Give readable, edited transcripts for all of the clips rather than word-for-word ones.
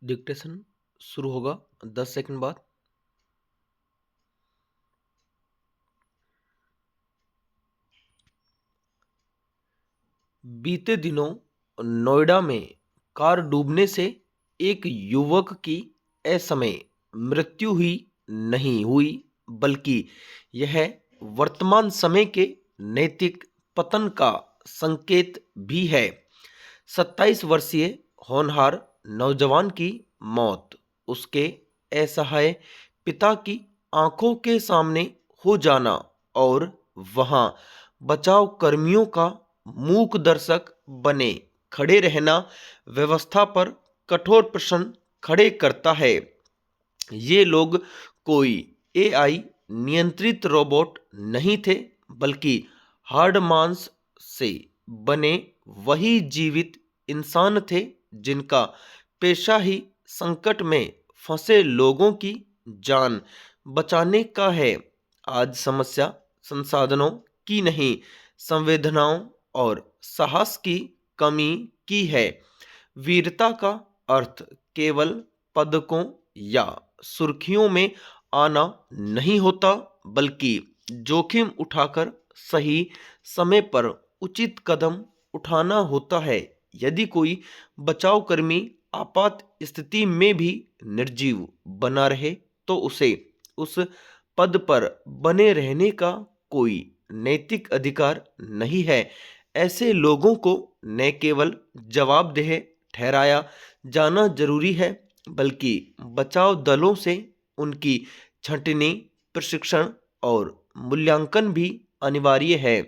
Dictation शुरू होगा 10 second बाद। बीते दिनों नोएडा में कार डूबने से एक युवक की असमय मृत्यु ही नहीं हुई, बल्कि यह वर्तमान समय के नैतिक पतन का संकेत भी है। 27 वर्षीय होनहार नौजवान की मौत उसके असहाय पिता की आंखों के सामने हो जाना और वहां बचाव कर्मियों का मूक दर्शक बने खड़े रहना व्यवस्था पर कठोर प्रश्न खड़े करता है। ये लोग कोई एआई नियंत्रित रोबोट नहीं थे, बल्कि हार्ड मांस से बने वही जीवित इंसान थे जिनका पेशा ही संकट में फंसे लोगों की जान बचाने का है। आज समस्या संसाधनों की नहीं, संवेदनाओं और साहस की कमी की है। वीरता का अर्थ केवल पदकों या सुर्खियों में आना नहीं होता, बल्कि जोखिम उठाकर सही समय पर उचित कदम उठाना होता है। यदि कोई बचाव कर्मी आपात स्थिति में भी निर्जीव बना रहे, तो उसे उस पद पर बने रहने का कोई नैतिक अधिकार नहीं है। ऐसे लोगों को न केवल जवाबदेह ठहराया जाना जरूरी है, बल्कि बचाव दलों से उनकी छंटनी, प्रशिक्षण और मूल्यांकन भी अनिवार्य है।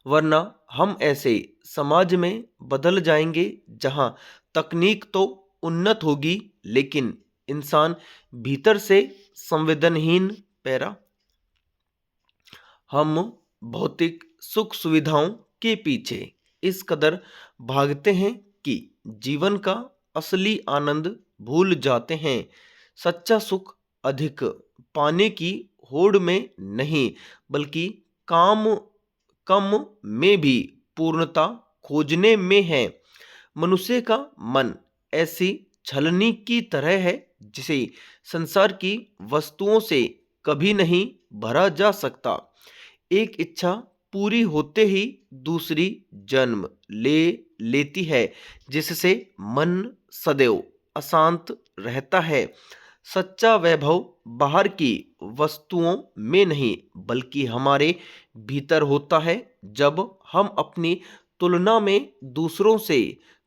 वरना हम ऐसे समाज में बदल जाएंगे जहां तकनीक तो उन्नत होगी, लेकिन इंसान भीतर से संवेदनहीन। पैरा हम भौतिक सुख सुविधाओं के पीछे इस कदर भागते हैं कि जीवन का असली आनंद भूल जाते हैं। सच्चा सुख अधिक पाने की होड़ में नहीं, बल्कि काम कम में भी पूर्णता खोजने में है। मनुष्य का मन ऐसी छलनी की तरह है जिसे संसार की वस्तुओं से कभी नहीं भरा जा सकता। एक इच्छा पूरी होते ही दूसरी जन्म ले लेती है, जिससे मन सदैव अशांत रहता है। सच्चा वैभव बाहर की वस्तुओं में नहीं, बल्कि हमारे भीतर होता है। जब हम अपनी तुलना में दूसरों से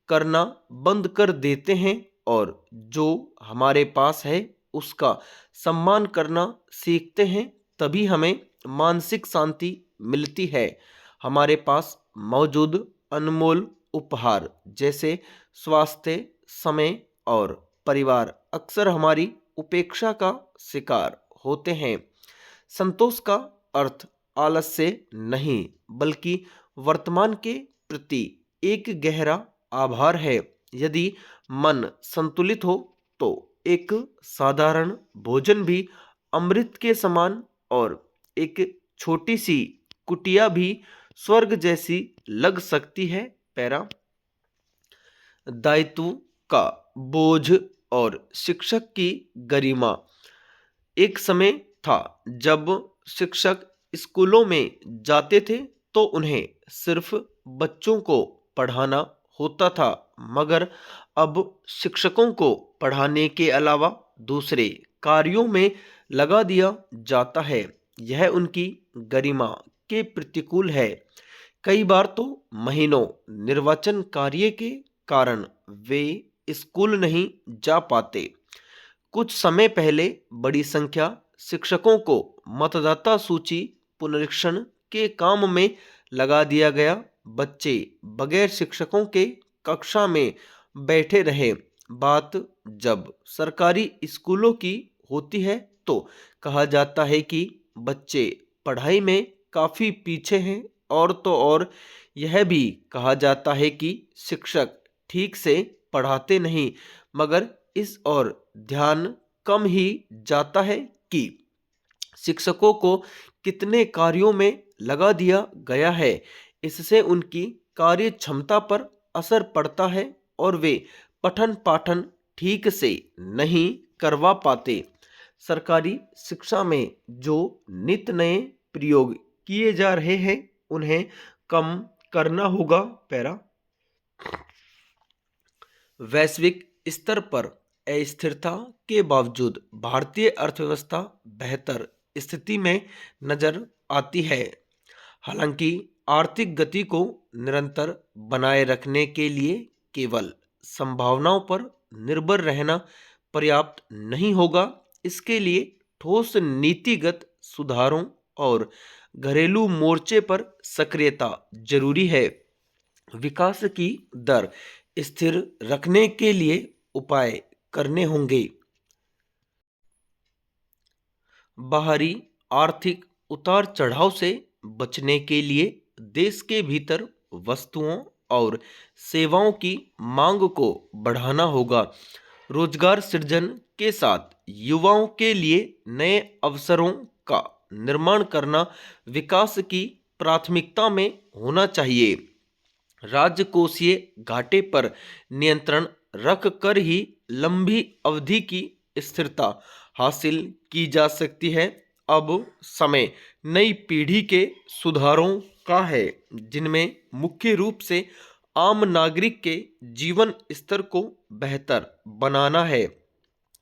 करना बंद कर देते हैं और जो हमारे पास है उसका सम्मान करना सीखते हैं, तभी हमें मानसिक शांति मिलती है। हमारे पास मौजूद अनमोल उपहार जैसे स्वास्थ्य, समय और परिवार अक्सर हमारी उपेक्षा का शिकार होते हैं। संतोष का अर्थ आलस्य नहीं, बल्कि वर्तमान के प्रति एक गहरा आभार है। यदि मन संतुलित हो तो एक साधारण भोजन भी अमृत के समान और एक छोटी सी कुटिया भी स्वर्ग जैसी लग सकती है। पैरा दायित्व का बोझ और शिक्षक की गरिमा। एक समय था जब शिक्षक स्कूलों में जाते थे तो उन्हें सिर्फ बच्चों को पढ़ाना होता था, मगर अब शिक्षकों को पढ़ाने के अलावा दूसरे कार्यों में लगा दिया जाता है। यह उनकी गरिमा के प्रतिकूल है। कई बार तो महीनों निर्वाचन कार्य के कारण वे स्कूल नहीं जा पाते। कुछ समय पहले बड़ी संख्या शिक्षकों को मतदाता सूची पुनरीक्षण के काम में लगा दिया गया। बच्चे बगैर शिक्षकों के कक्षा में बैठे रहे। बात जब सरकारी स्कूलों की होती है तो कहा जाता है कि बच्चे पढ़ाई में काफी पीछे हैं, और तो और यह भी कहा जाता है कि शिक्षक ठीक से पढ़ाते नहीं। मगर इस और ध्यान कम ही जाता है कि शिक्षकों को कितने कार्यों में लगा दिया गया है। इससे उनकी कार्य क्षमता पर असर पड़ता है और वे पठन पाठन ठीक से नहीं करवा पाते। सरकारी शिक्षा में जो नित नए प्रयोग किए जा रहे हैं उन्हें कम करना होगा। पैरा वैश्विक स्तर पर अस्थिरता के बावजूद भारतीय अर्थव्यवस्था बेहतर स्थिति में नजर आती है। हालांकि आर्थिक गति को निरंतर बनाए रखने के लिए केवल संभावनाओं पर निर्भर रहना पर्याप्त नहीं होगा। इसके लिए ठोस नीतिगत सुधारों और घरेलू मोर्चे पर सक्रियता जरूरी है। विकास की दर स्थिर रखने के लिए उपाय करने होंगे। बाहरी आर्थिक उतार चढ़ाव से बचने के लिए देश के भीतर वस्तुओं और सेवाओं की मांग को बढ़ाना होगा। रोजगार सृजन के साथ युवाओं के लिए नए अवसरों का निर्माण करना विकास की प्राथमिकता में होना चाहिए। राजकोषीय घाटे पर नियंत्रण रख कर ही लंबी अवधि की स्थिरता हासिल की जा सकती है। अब समय नई पीढ़ी के सुधारों का है, जिनमें मुख्य रूप से आम नागरिक के जीवन स्तर को बेहतर बनाना है।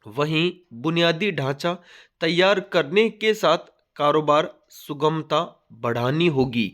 वहीं बुनियादी ढांचा तैयार करने के साथ कारोबार सुगमता बढ़ानी होगी।